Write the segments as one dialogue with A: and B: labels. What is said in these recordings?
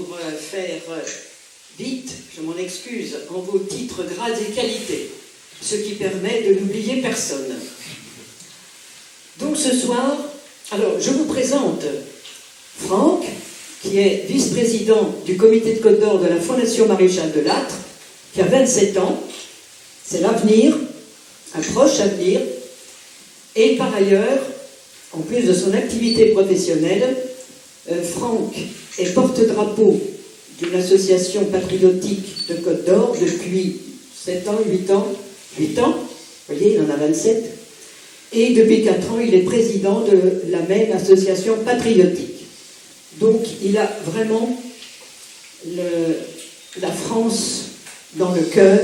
A: pour faire vite, je m'en excuse, en vos titres, grades et qualités, ce qui permet de n'oublier personne. Donc ce soir, alors je vous présente Franck, qui est vice-président du comité de Côte d'Or de la Fondation Maréchal de Lattre, qui a 27 ans. C'est l'avenir, un proche avenir. Et par ailleurs, en plus de son activité professionnelle, Franck est porte-drapeau d'une association patriotique de Côte d'Or depuis 7 ans, 8 ans. 8 ans, vous voyez, il en a 27. Et depuis 4 ans, il est président de la même association patriotique. Donc, il a vraiment la France dans le cœur,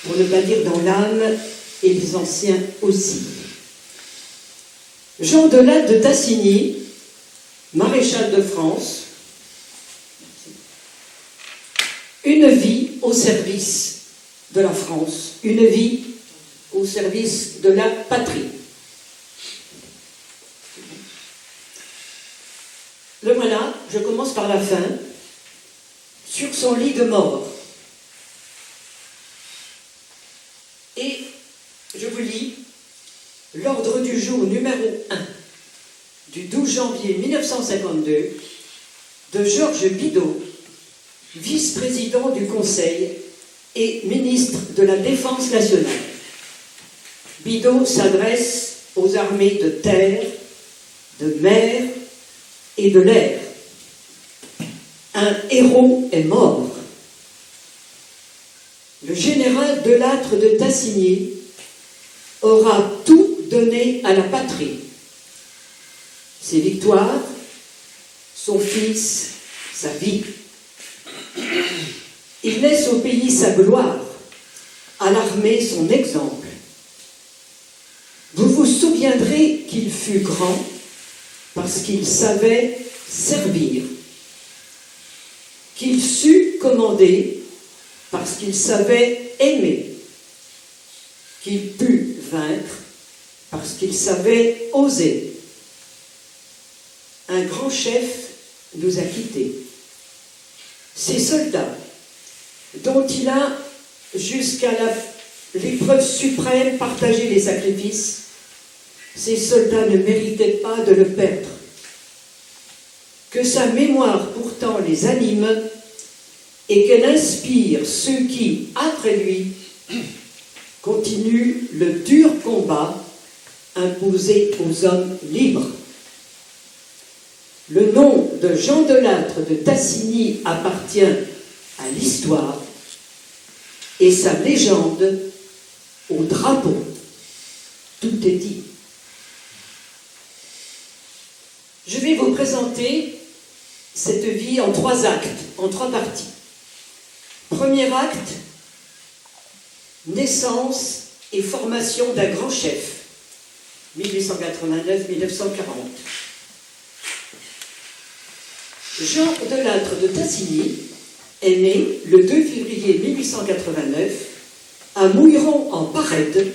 A: pour ne pas dire dans l'âme, et les anciens aussi. Jean de Lattre de Tassigny, maréchal de France, une vie au service de la France, une vie au service de la patrie. Le voilà, je commence par la fin, sur son lit de mort. Et je vous lis l'ordre du jour numéro 1 du 12 janvier 1952 de Georges Bidault, vice-président du Conseil et ministre de la Défense nationale. Bidault s'adresse aux armées de terre, de mer et de l'air. Un héros est mort. Le général de Lattre de Tassigny aura tout donné à la patrie. Ses victoires, son fils, sa vie. Il laisse au pays sa gloire, à l'armée son exemple. Vous vous souviendrez qu'il fut grand parce qu'il savait servir, qu'il sut commander parce qu'il savait aimer, qu'il put vaincre parce qu'il savait oser. Un grand chef nous a quittés. Ces soldats, dont il a, jusqu'à l'épreuve suprême, partagé les sacrifices, ces soldats ne méritaient pas de le perdre. Que sa mémoire pourtant les anime et qu'elle inspire ceux qui, après lui, continuent le dur combat imposé aux hommes libres. Le nom de Jean de Lattre de Tassigny appartient à l'histoire et sa légende au drapeau. Tout est dit. Je vais vous présenter cette vie en 3 actes, en 3 parties. Premier acte, naissance et formation d'un grand chef, 1889-1940. Jean de Lattre de Tassigny est né le 2 février 1889 à Mouilleron en Parède,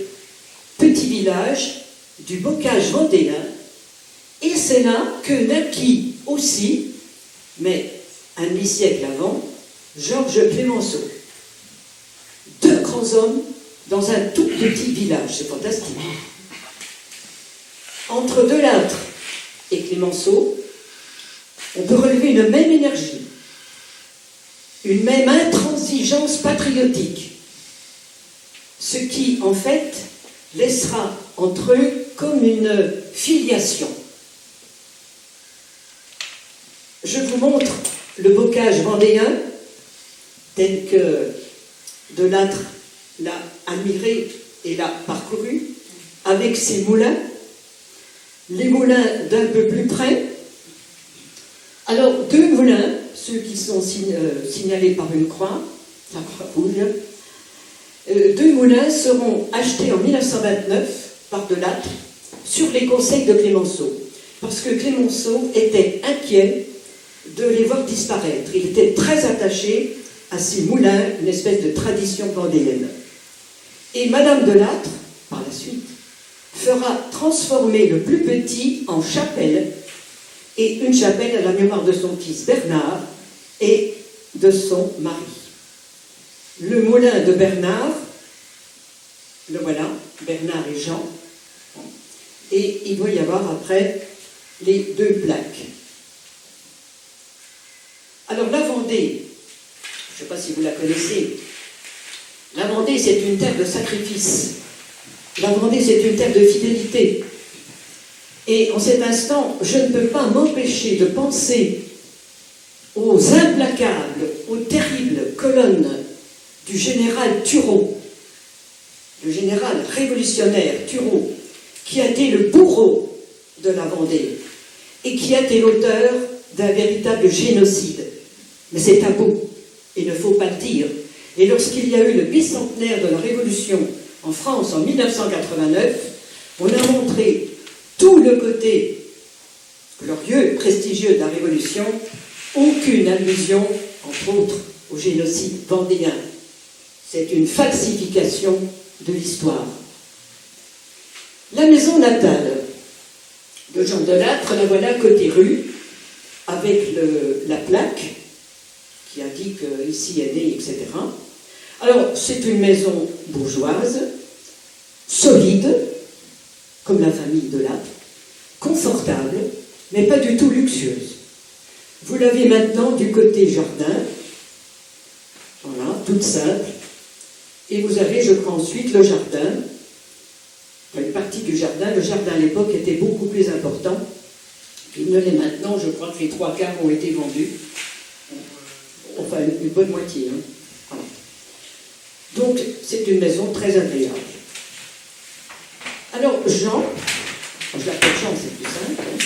A: petit village du bocage vendéen, et c'est là que naquit aussi, mais un demi-siècle avant, Georges Clemenceau. 2 grands hommes dans un tout petit village, c'est fantastique. Entre de Lattre et Clemenceau, on peut relever une même énergie, une même intransigeance patriotique, ce qui, en fait, laissera entre eux comme une filiation. Je vous montre le bocage vendéen, tel que de Lattre l'a admiré et l'a parcouru, avec ses moulins, les moulins d'un peu plus près. Alors, 2 moulins, ceux qui sont signalés par une croix, la croix rouge, 2 moulins seront achetés en 1929 par de Lattre sur les conseils de Clemenceau, parce que Clemenceau était inquiet de les voir disparaître. Il était très attaché à ces moulins, une espèce de tradition vendéenne. Et Madame de Lattre, par la suite, fera transformer le plus petit en chapelle, et une chapelle à la mémoire de son fils Bernard, et de son mari. Le moulin de Bernard, le voilà, Bernard et Jean, et il doit y avoir après les deux plaques. Alors la Vendée, je ne sais pas si vous la connaissez, la Vendée c'est une terre de sacrifice, la Vendée c'est une terre de fidélité. Et en cet instant, je ne peux pas m'empêcher de penser aux implacables, aux terribles colonnes du général Turreau, le général révolutionnaire Turreau, qui a été le bourreau de la Vendée et qui a été l'auteur d'un véritable génocide. Mais c'est tabou, il ne faut pas le dire. Et lorsqu'il y a eu le bicentenaire de la Révolution en France en 1989, on a montré tout le côté glorieux, prestigieux de la Révolution, aucune allusion, entre autres, au génocide vendéen. C'est une falsification de l'histoire. La maison natale de Jean Delattre, la voilà côté rue, avec la plaque qui indique ici est né, etc. Alors, c'est une maison bourgeoise, solide, comme la famille Delattre, confortable, mais pas du tout luxueuse. Vous l'avez maintenant du côté jardin, voilà, toute simple, et vous avez, je crois, ensuite le jardin, une partie du jardin. Le jardin à l'époque était beaucoup plus important. Il ne l'est maintenant, je crois que les 3/4 ont été vendus. Enfin, une bonne moitié. Hein. Voilà. Donc, c'est une maison très agréable. Alors, Jean, je l'appelle Jean, c'est plus simple, hein,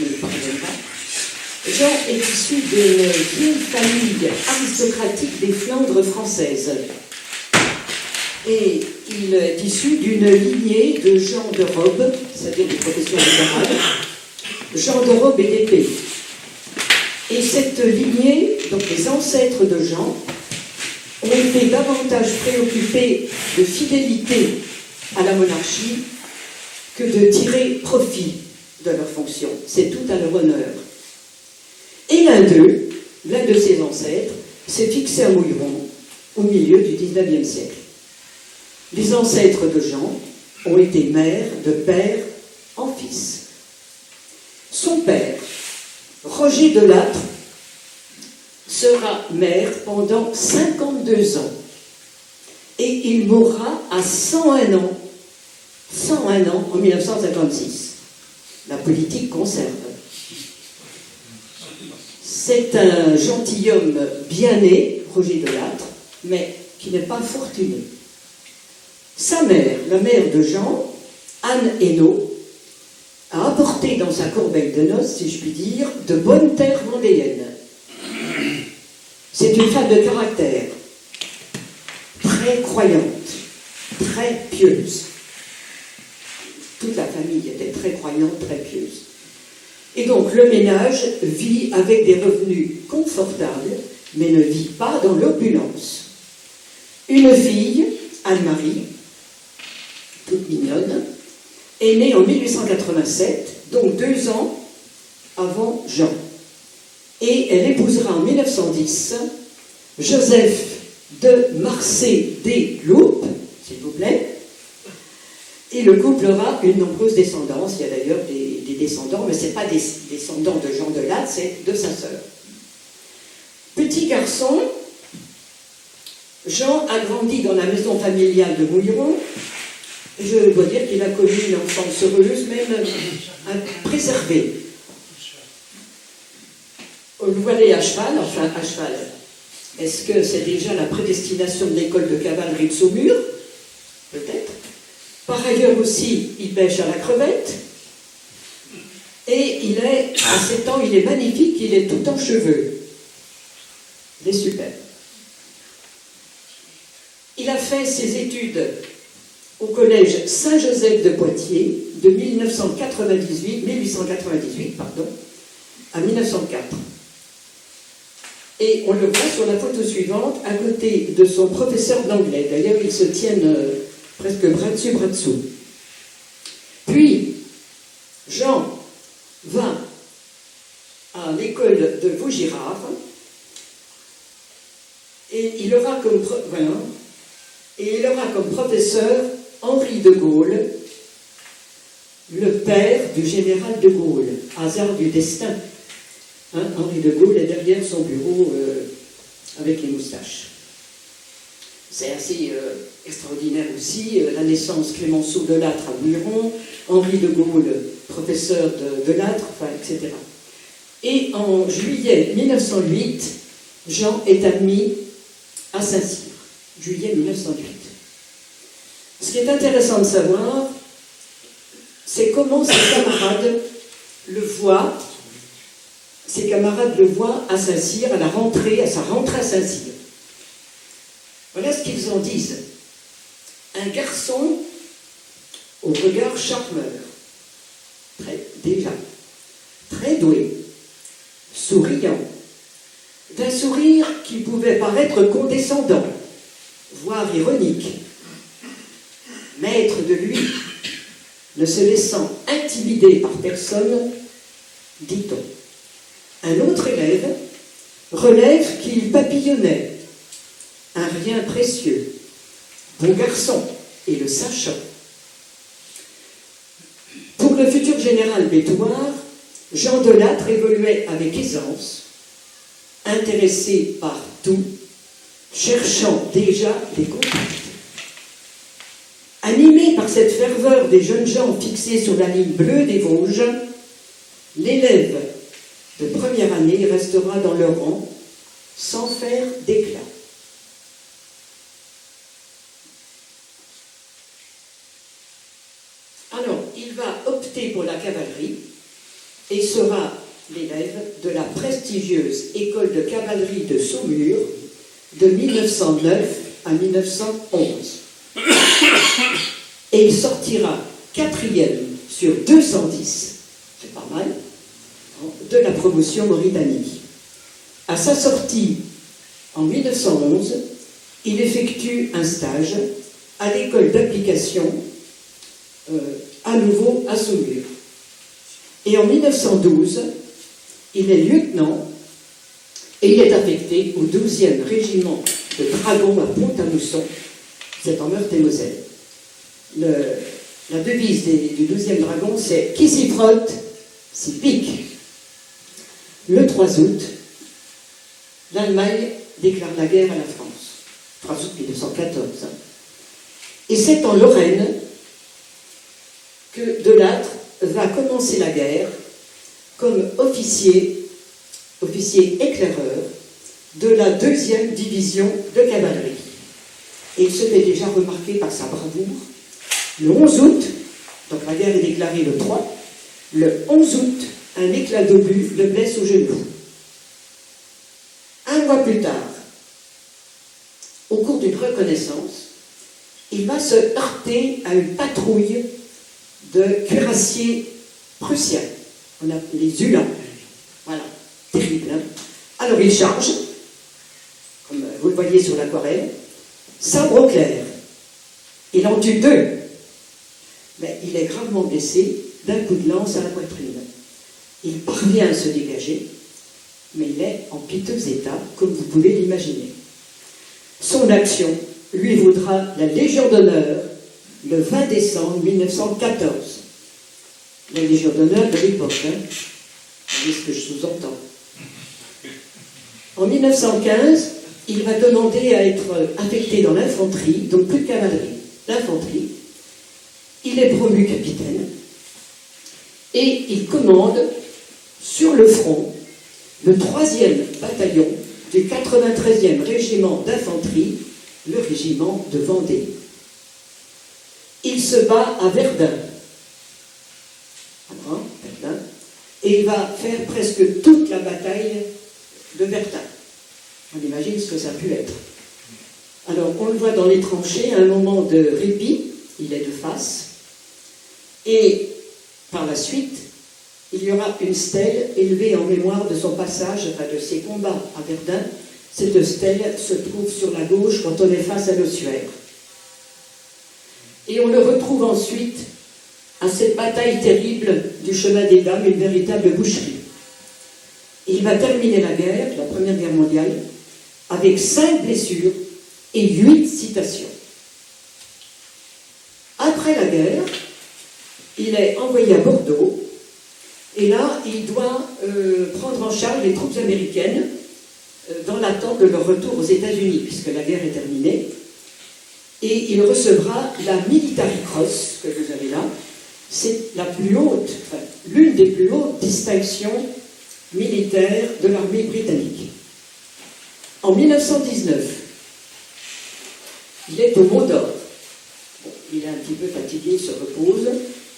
A: ne le pardonne pas. Jean est issu d'une vieille famille aristocratique des Flandres françaises. Et il est issu d'une lignée de Jean de Robe, c'est-à-dire des professions libérales, Jean de Robe et d'Épée. Et cette lignée, donc les ancêtres de Jean, ont été davantage préoccupés de fidélité à la monarchie que de tirer profit de leur fonction. C'est tout à leur honneur. Et l'un de ses ancêtres, s'est fixé à Mouilleron au milieu du XIXe siècle. Les ancêtres de Jean ont été maires de père en fils. Son père, Roger Delattre, sera maire pendant 52 ans et il mourra à 101 ans. 101 ans en 1956. La politique conserve. C'est un gentilhomme bien né, Roger Delattre, mais qui n'est pas fortuné. Sa mère, la mère de Jean, Anne Hainaut, a apporté dans sa corbeille de noces, si je puis dire, de bonnes terres vendéennes. C'est une femme de caractère, très croyante, très pieuse. Toute la famille était très croyante, très pieuse. Et donc le ménage vit avec des revenus confortables, mais ne vit pas dans l'opulence. Une fille, Anne-Marie, toute mignonne, est née en 1887, donc 2 ans avant Jean. Et elle épousera en 1910 Joseph de Marsay des Loupes, s'il vous plaît, et le couple aura une nombreuse descendance. Il y a d'ailleurs des descendants, mais ce n'est pas des descendants de Jean Delattre, c'est de sa sœur. Petit garçon, Jean a grandi dans la maison familiale de Mouilleron. Je dois dire qu'il a connu une enfance heureuse, même préservée. Le voilà à cheval, enfin à cheval. Est-ce que c'est déjà la prédestination de l'école de cavalerie de Saumur? Peut-être. Par ailleurs aussi, il pêche à la crevette. Et il est, à 7 ans, il est magnifique, il est tout en cheveux. Il est super. Il a fait ses études au collège Saint-Joseph de Poitiers de 1898 à 1904. Et on le voit sur la photo suivante, à côté de son professeur d'anglais. D'ailleurs, ils se tiennent presque bras dessus, bras dessous. Puis, Jean va à l'école de Vaugirard Et il aura comme, professeur Henri de Gaulle, le père du général de Gaulle, hasard du destin. Hein, Henri de Gaulle est derrière son bureau avec les moustaches. C'est assez extraordinaire aussi, la naissance Clémenceau de Lattre à Muiron, Henri de Gaulle, professeur de Lattre, enfin, etc. Et en juillet 1908, Jean est admis à Saint-Cyr. Juillet 1908. Ce qui est intéressant de savoir, c'est comment ses camarades le voient à Saint-Cyr, à sa rentrée à Saint-Cyr. Voilà ce qu'ils en disent. Un garçon au regard charmeur, très doué, souriant, d'un sourire qui pouvait paraître condescendant, voire ironique, maître de lui, ne se laissant intimider par personne, dit-on. Un autre élève relève qu'il papillonnait, un rien précieux, bon garçon, et le sachant. Pour le futur général Bétouard, Jean de Lattre évoluait avec aisance, intéressé par tout, cherchant déjà des contacts. Animé par cette ferveur des jeunes gens fixés sur la ligne bleue des Vosges, l'élève de première année restera dans leur rang sans faire d'éclat. Alors, il va opter pour la cavalerie et sera l'élève de la prestigieuse école de cavalerie de Saumur de 1909 à 1911. Et il sortira 4e sur 210, c'est pas mal, de la promotion Mauritanie. À sa sortie en 1911, il effectue un stage à l'école d'application, à nouveau à Saumur. Et en 1912, il est lieutenant et il est affecté au 12e régiment de dragons à Pont-à-Mousson, c'est en Meurthe-et-Moselle. La devise du 12e dragon, c'est « Qui s'y frotte, s'y pique ». Le 3 août, l'Allemagne déclare la guerre à la France. 3 août 1914. Et c'est en Lorraine que de Lattre va commencer la guerre comme officier éclaireur de la 2e division de cavalerie. Et il se fait déjà remarquer par sa bravoure. Le 11 août, donc la guerre est déclarée le 3, le 11 août, un éclat d'obus le blesse au genou. Un mois plus tard, au cours d'une reconnaissance, il va se heurter à une patrouille de cuirassiers prussiens. On a les Uhlans. Voilà, terrible. Hein. Alors il charge, comme vous le voyez sur l'aquarelle, sabre au clair. Il en tue 2. Mais il est gravement blessé d'un coup de lance à la poitrine. Il parvient à se dégager, mais il est en piteux état, comme vous pouvez l'imaginer. Son action lui vaudra la Légion d'honneur le 20 décembre 1914. La Légion d'honneur de l'époque, hein. Vous voyez ce que je sous-entends. En 1915, il va demander à être affecté dans l'infanterie, donc plus de cavalerie, l'infanterie. Il est promu capitaine et il commande sur le front le 3e bataillon du 93e régiment d'infanterie, le régiment de Vendée. Il se bat à Verdun. Verdun. Et il va faire presque toute la bataille de Verdun. On imagine ce que ça a pu être. Alors, on le voit dans les tranchées, à un moment de répit, il est de face, et par la suite, il y aura une stèle élevée en mémoire de son passage, enfin de ses combats à Verdun. Cette stèle se trouve sur la gauche quand on est face à l'ossuaire. Et on le retrouve ensuite à cette bataille terrible du chemin des Dames, une véritable boucherie. Il va terminer la guerre, la Première Guerre mondiale, avec 5 blessures et 8 citations. Après la guerre, il est envoyé à Bordeaux, et là, il doit prendre en charge les troupes américaines dans l'attente de leur retour aux États-Unis, puisque la guerre est terminée. Et il recevra la Military Cross, que vous avez là. C'est la plus haute, enfin, l'une des plus hautes distinctions militaires de l'armée britannique. En 1919, il est au Mont d'Or. Bon, il est un petit peu fatigué, il se repose.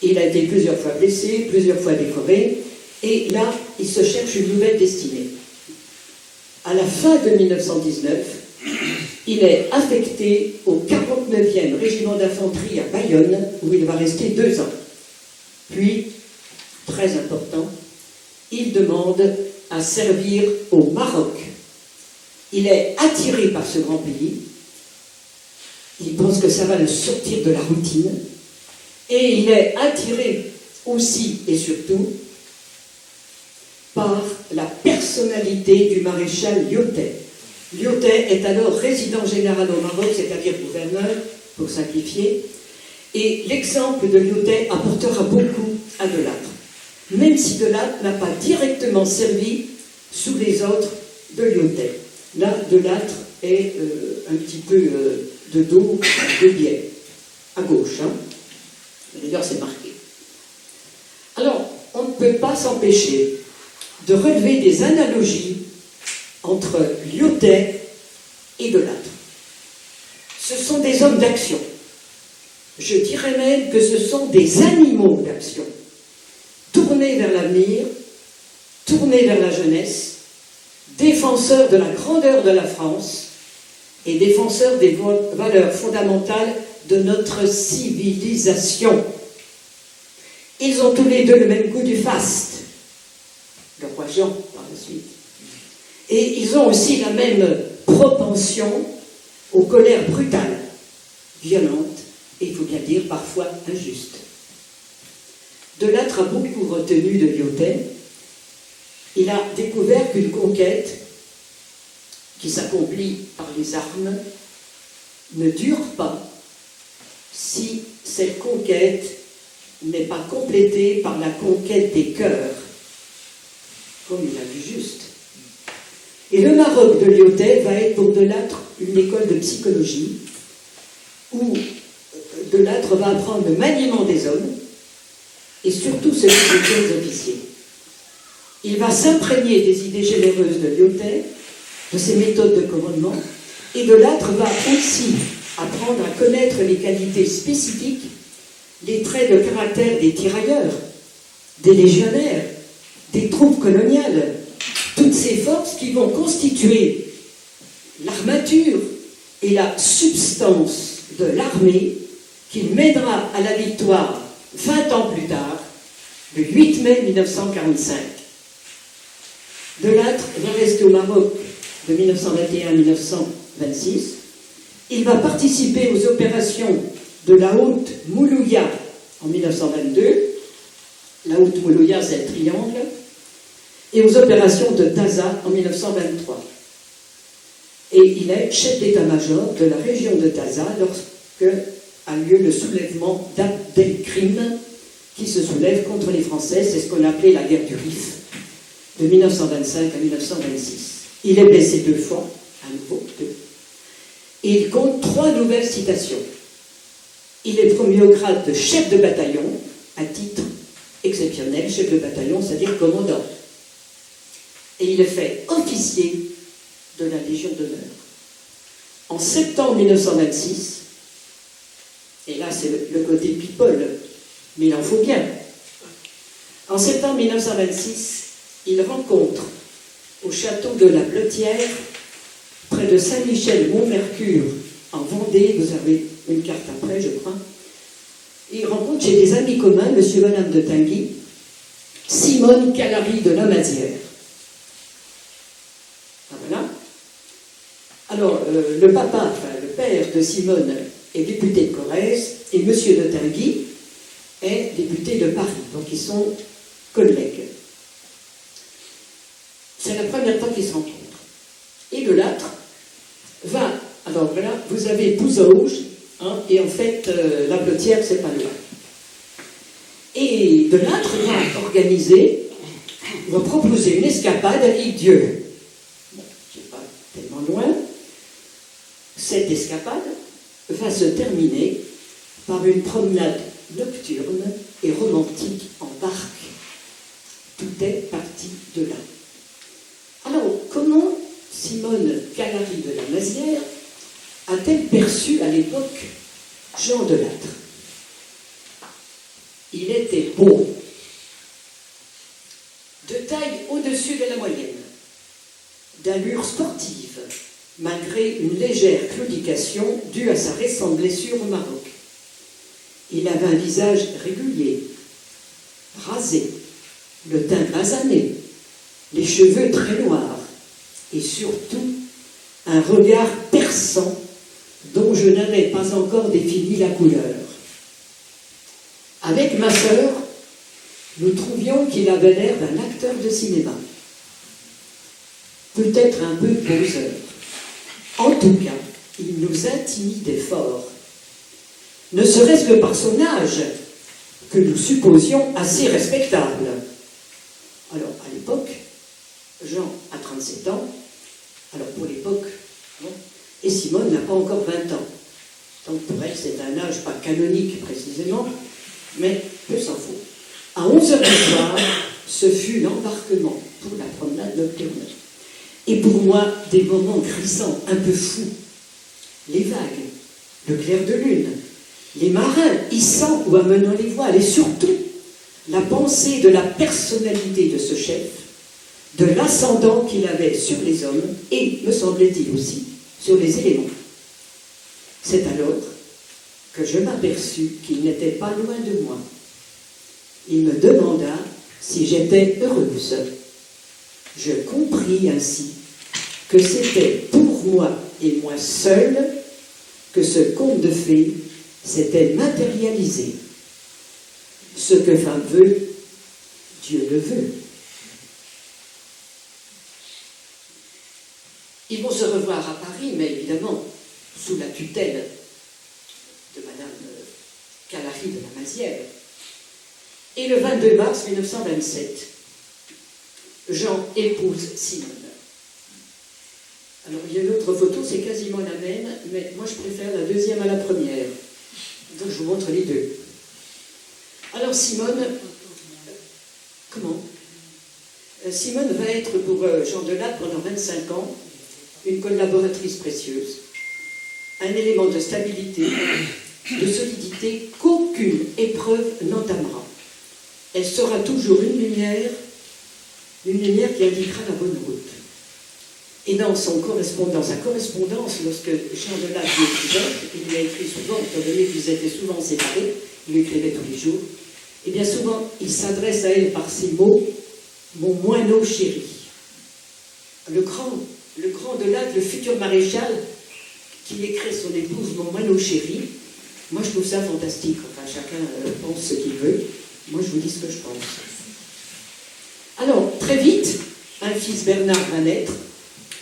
A: Il a été plusieurs fois blessé, plusieurs fois décoré. Et là, il se cherche une nouvelle destinée. À la fin de 1919, il est affecté au 49e régiment d'infanterie à Bayonne, où il va rester 2 ans. Puis, très important, il demande à servir au Maroc. Il est attiré par ce grand pays. Il pense que ça va le sortir de la routine. Et il est attiré aussi et surtout par la personnalité du maréchal Lyautey. Lyautey est alors résident général au Maroc, c'est-à-dire gouverneur, pour simplifier, et l'exemple de Lyautey apportera beaucoup à Delattre, même si Delattre n'a pas directement servi sous les ordres de Lyautey. Là, Delattre est un petit peu de dos, de biais, à gauche. Hein. D'ailleurs, c'est marqué. Alors, on ne peut pas s'empêcher de relever des analogies entre Lyautey et Delattre. Ce sont des hommes d'action. Je dirais même que ce sont des animaux d'action, tournés vers l'avenir, tournés vers la jeunesse, défenseurs de la grandeur de la France et défenseurs des valeurs fondamentales de notre civilisation. Ils ont tous les deux le même goût du faste, le roi Jean par la suite. Et ils ont aussi la même propension aux colères brutales, violentes, et il faut bien dire parfois injustes. Delattre a beaucoup retenu de Lyautey. Il a découvert qu'une conquête qui s'accomplit par les armes ne dure pas si cette conquête n'est pas complétée par la conquête des cœurs, comme il a vu juste. Et le Maroc de Lyautey va être pour Delattre une école de psychologie où Delattre va apprendre le maniement des hommes et surtout celui des jeunes officiers. Il va s'imprégner des idées généreuses de Lyautey, de ses méthodes de commandement, et Delattre va aussi apprendre à connaître les qualités spécifiques, les traits de caractère des tirailleurs, des légionnaires, des troupes coloniales, toutes ces forces qui vont constituer l'armature et la substance de l'armée qui mènera à la victoire 20 ans plus tard, le 8 mai 1945. Delattre va rester au Maroc de 1921 à 1926. Il va participer aux opérations de la Haute Moulouya en 1922. La Haute Moulouya, c'est le triangle. Et aux opérations de Taza en 1923. Et il est chef d'état-major de la région de Taza lorsque a lieu le soulèvement d'Abdelkrim qui se soulève contre les Français. C'est ce qu'on appelait la guerre du Rif de 1925 à 1926. Il est blessé 2 fois, à nouveau 2. Et il compte 3 nouvelles citations. Il est promu au grade de chef de bataillon, à titre exceptionnel, chef de bataillon, c'est-à-dire commandant. Et il est fait officier de la Légion d'honneur. En septembre 1926, et là c'est le côté people, mais il en faut bien. En septembre 1926, il rencontre au château de la Blotière, près de Saint-Michel-Mont-Mercure, en Vendée, vous avez une carte après, je crois. Il rencontre chez des amis communs, monsieur et madame de Tinguy, Simone Calary de la Mazière. Ah, voilà. Alors, le papa, enfin le père de Simone, est député de Corrèze, et monsieur de Tinguy est député de Paris. Donc, ils sont collègues. C'est la première fois qu'ils se rencontrent. Et Delattre va, alors voilà, vous avez Pouzauges, hein, et en fait, la Blotière, c'est pas loin. Et Delattre va organiser, va proposer une escapade à l'île Dieu. Bon, c'est pas tellement loin. Cette escapade va se terminer par une promenade nocturne et romantique en barque. Tout est parti de là. Alors, comment Simone Calary de la Mazière a-t-elle perçu à l'époque Jean Delattre? Il était beau, de taille au-dessus de la moyenne, d'allure sportive, malgré une légère claudication due à sa récente blessure au Maroc. Il avait un visage régulier, rasé, le teint basané, les cheveux très noirs, et surtout un regard perçant dont je n'avais pas encore défini la couleur. Avec ma sœur, nous trouvions qu'il avait l'air d'un acteur de cinéma. Peut-être un peu poseur. En tout cas, il nous intimidait fort. Ne serait-ce que par son âge, que nous supposions assez respectable. Alors, à l'époque, Jean a 37 ans, alors pour l'époque, bon, et Simone n'a pas encore 20 ans. Donc pour elle, c'est un âge pas canonique précisément, mais peu s'en faut. À 11h du soir, ce fut l'embarquement pour la promenade nocturne. Et pour moi, des moments grisants, un peu fous. Les vagues, le clair de lune, les marins hissant ou amenant les voiles, et surtout la pensée de la personnalité de ce chef, de l'ascendant qu'il avait sur les hommes et, me semblait-il aussi, sur les éléments. C'est alors que je m'aperçus qu'il n'était pas loin de moi. Il me demanda si j'étais heureuse. Je compris ainsi que c'était pour moi et moi seule que ce conte de fées s'était matérialisé. Ce que femme veut, Dieu le veut. Ils vont se revoir à Paris, mais évidemment sous la tutelle de Madame Calary de la Mazière. Et le 22 mars 1927, Jean épouse Simone. Alors il y a une autre photo, c'est quasiment la même, mais moi je préfère la deuxième à la première. Donc je vous montre les deux. Alors Simone, comment Simone va être pour Jean Delattre pendant 25 ans une collaboratrice précieuse, un élément de stabilité, de solidité qu'aucune épreuve n'entamera. Elle sera toujours une lumière qui indiquera la bonne route. Et dans sa correspondance, lorsque Jean Delattre lui écrivait, il lui a écrit souvent, étant donné qu'ils étaient souvent séparés, il lui écrivait tous les jours, et bien souvent, il s'adresse à elle par ces mots, « Mon moineau chéri ». Le grand Delattre, le futur maréchal, qui écrit son épouse « Mon moineau chéri », moi je trouve ça fantastique. Enfin, chacun pense ce qu'il veut. Moi je vous dis ce que je pense. Alors, très vite, un fils Bernard va naître,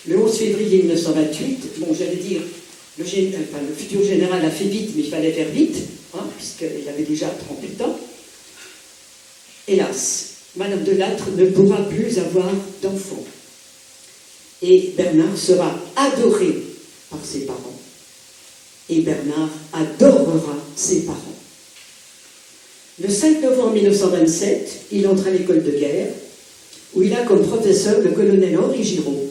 A: le 11 février 1928. Bon, j'allais dire, le futur général a fait vite, mais il fallait faire vite, hein, puisqu'il avait déjà 38 ans. Hélas, Madame Delattre ne pourra plus avoir d'enfant. Et Bernard sera adoré par ses parents. Et Bernard adorera ses parents. Le 5 novembre 1927, il entre à l'école de guerre, où il a comme professeur le colonel Henri Giraud.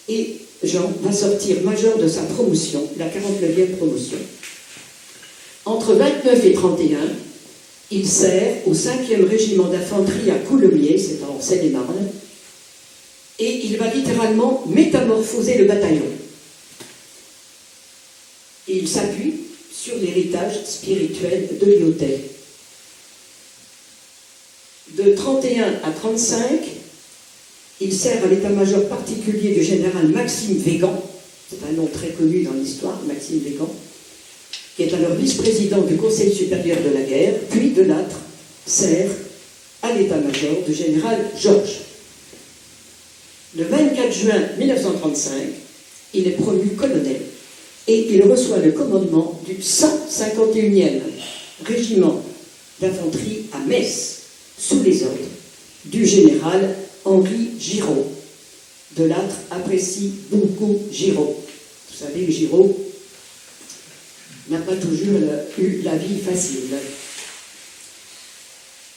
A: Et Jean va sortir major de sa promotion, la 49e promotion. Entre 29 et 31, il sert au 5e régiment d'infanterie à Coulommiers, c'est en Seine-et-Marne, et il va littéralement métamorphoser le bataillon. Et il s'appuie sur l'héritage spirituel de Lyautey. De 31 à 35, il sert à l'état-major particulier du général Maxime Végan, c'est un nom très connu dans l'histoire, Maxime Végan, qui est alors vice-président du Conseil supérieur de la guerre, puis Delattre sert à l'état-major du général Georges. Le 24 juin 1935, il est promu colonel et il reçoit le commandement du 151e régiment d'infanterie à Metz, sous les ordres du général Henri Giraud. Delattre apprécie beaucoup Giraud. Vous savez, Giraud n'a pas toujours eu la vie facile.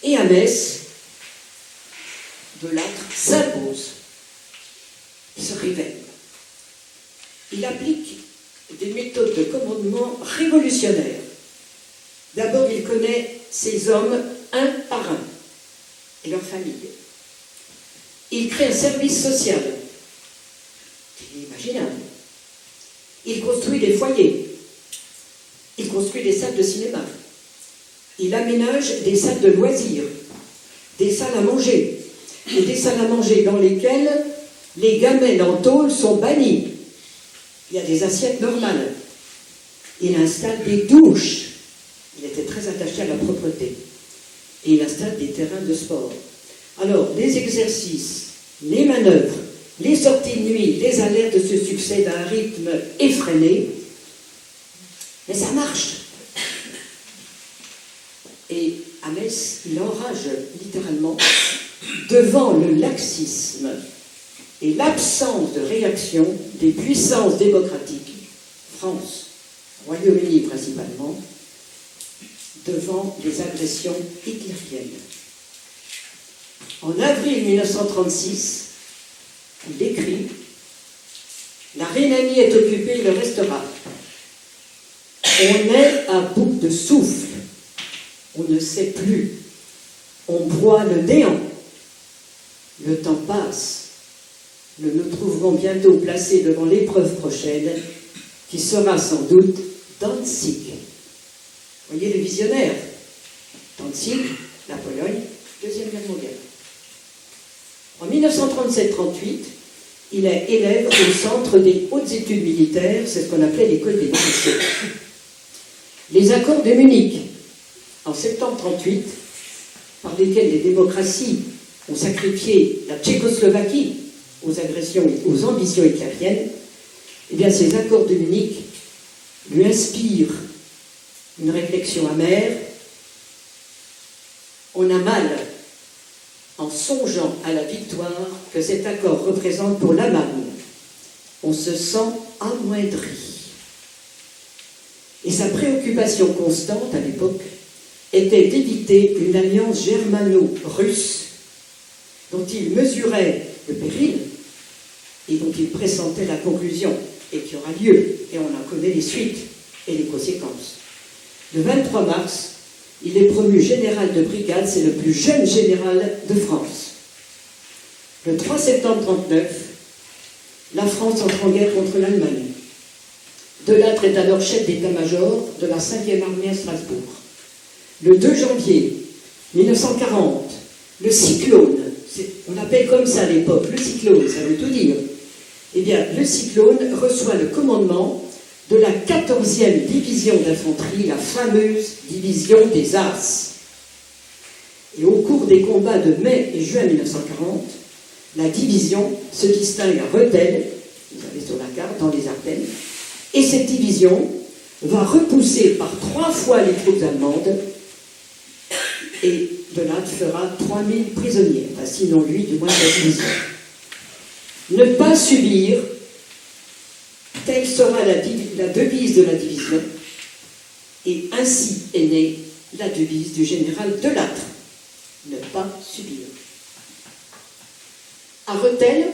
A: Et à Metz, Delattre s'impose. Il se révèle. Il applique des méthodes de commandement révolutionnaires. D'abord, il connaît ses hommes un par un et leurs familles. Il crée un service social. C'est inimaginable. Il construit des foyers. Il construit des salles de cinéma. Il aménage des salles de loisirs, des salles à manger, et des salles à manger dans lesquelles les gamelles en tôle sont bannies. Il y a des assiettes normales. Il installe des douches. Il était très attaché à la propreté. Et il installe des terrains de sport. Alors, les exercices, les manœuvres, les sorties de nuit, les alertes se succèdent à un rythme effréné. Mais ça marche. Et à Metz, il enrage littéralement devant le laxisme et l'absence de réaction des puissances démocratiques, France, Royaume-Uni principalement, devant les agressions hitlériennes. En avril 1936, il écrit « La Rhénanie est occupée, il le restera. On est à bout de souffle. On ne sait plus. On broie le néant. Le temps passe. Nous nous trouverons bientôt placés devant l'épreuve prochaine, qui sera sans doute Danzig. » Vous voyez le visionnaire. Danzig, la Pologne, Deuxième Guerre mondiale. En 1937-38, il est élève au centre des hautes études militaires, c'est ce qu'on appelait l'école des officiers. Les accords de Munich, en septembre 1938, par lesquels les démocraties ont sacrifié la Tchécoslovaquie aux agressions et aux ambitions hitlériennes, eh bien ces accords de Munich lui inspirent une réflexion amère. On a mal, en songeant à la victoire que cet accord représente pour l'Allemagne. On se sent amoindri. Et sa préoccupation constante à l'époque était d'éviter une alliance germano-russe dont il mesurait le péril et dont il pressentait la conclusion et qui aura lieu, et on en connaît les suites et les conséquences. Le 23 mars, il est promu général de brigade, c'est le plus jeune général de France. Le 3 septembre 1939, la France entre en guerre contre l'Allemagne. Delattre est alors chef d'état-major de la 5e armée à Strasbourg. Le 2 janvier 1940, le cyclone, on appelle comme ça à l'époque, le cyclone, ça veut tout dire. Eh bien, le cyclone reçoit le commandement de la 14e division d'infanterie, la fameuse division des As. Et au cours des combats de mai et juin 1940, la division se distingue à Rethel, vous avez sur la carte, dans les Ardennes, et cette division va repousser par 3 fois les troupes allemandes, et Delattre fera 3000 prisonniers, enfin, sinon lui, du moins la division. Ne pas subir, telle sera la devise de la division, et ainsi est née la devise du général Delattre, ne pas subir. À Rethel,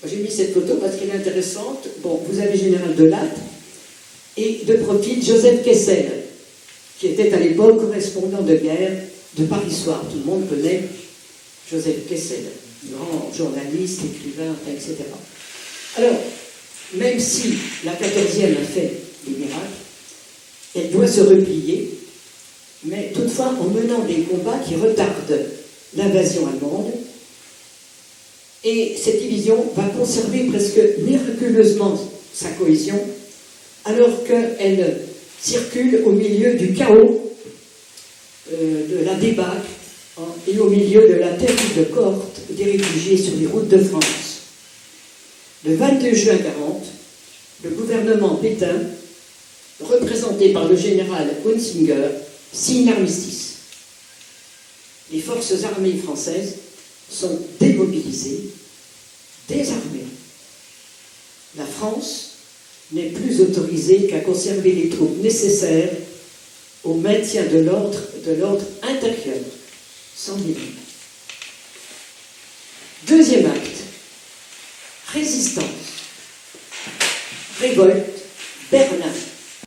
A: j'ai mis cette photo parce qu'elle est intéressante. Bon, vous avez général Delattre et de profil Joseph Kessel, qui était à l'époque correspondant de guerre de Paris Soir. Tout le monde connaît Joseph Kessel, grand journaliste, écrivain, etc. Alors, même si la 14e a fait des miracles, elle doit se replier, mais toutefois en menant des combats qui retardent l'invasion allemande. Et cette division va conserver presque miraculeusement sa cohésion, alors qu'elle circule au milieu du chaos, de la débâcle, et au milieu de la terrible cohorte des réfugiés sur les routes de France. Le 22 juin 1940, le gouvernement Pétain, représenté par le général Hunsinger, signe l'armistice. Les forces armées françaises sont démobilisées, désarmées. La France n'est plus autorisée qu'à conserver les troupes nécessaires au maintien de l'ordre intérieur, sans limite. Deuxième acte, résistance, révolte, Berlin.